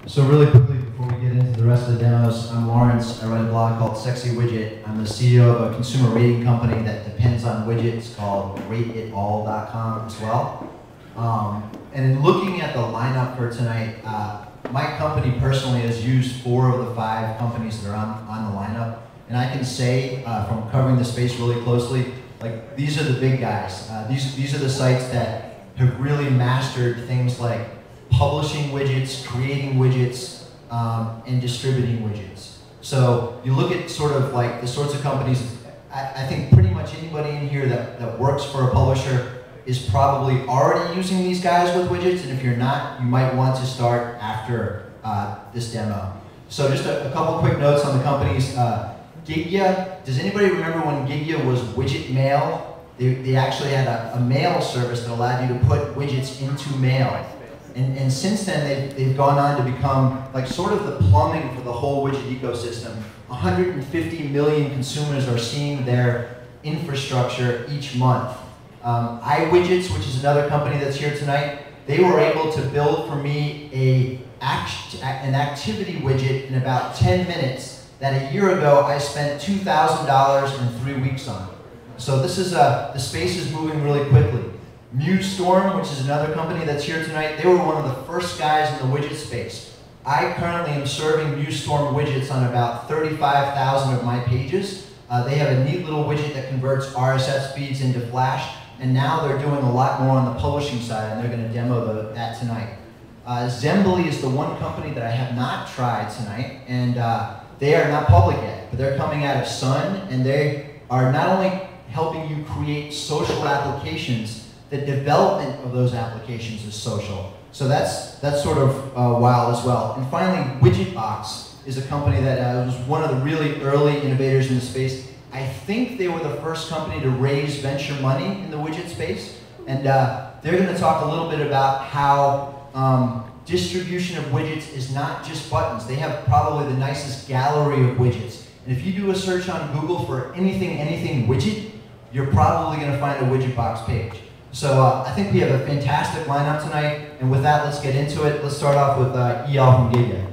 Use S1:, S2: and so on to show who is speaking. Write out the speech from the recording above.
S1: So really quickly, before we get into the rest of the demos, I'm Lawrence. I write a blog called Sexy Widget. I'm the CEO of a consumer rating company that depends on widgets called rateitall.com as well. And looking at the lineup for tonight, my company personally has used 4 of the 5 companies that are on the lineup. And I can say, from covering the space really closely, like these are the big guys. These are the sites that have really mastered things like publishing widgets, creating widgets, and distributing widgets. So you look at sort of like the sorts of companies, I think pretty much anybody in here that works for a publisher is probably already using these guys with widgets, and if you're not, you might want to start after this demo. So just a couple quick notes on the companies. Gigya, does anybody remember when Gigya was widget mail? They actually had a mail service that allowed you to put widgets into mail. And since then, they've gone on to become like sort of the plumbing for the whole widget ecosystem. 150 million consumers are seeing their infrastructure each month. iWidgets, which is another company that's here tonight, they were able to build for me an activity widget in about 10 minutes that a year ago I spent $2,000 in 3 weeks on. So this is the space is moving really quickly. MuseStorm, which is another company that's here tonight, they were one of the first guys in the widget space. I currently am serving MuseStorm widgets on about 35,000 of my pages. They have a neat little widget that converts RSS feeds into Flash, and now they're doing a lot more on the publishing side, and they're going to demo that tonight. Zembly is the one company that I have not tried tonight, and they are not public yet, but they're coming out of Sun, and they are not only helping you create social applications, the development of those applications is social. So that's sort of wild as well. And finally, Widgetbox is a company that was one of the really early innovators in the space. I think they were the first company to raise venture money in the widget space. And they're going to talk a little bit about how distribution of widgets is not just buttons. They have probably the nicest gallery of widgets. And if you do a search on Google for anything widget, you're probably going to find a Widgetbox page. So I think we have a fantastic lineup tonight, and with that, let's get into it. Let's start off with EL from Gigya.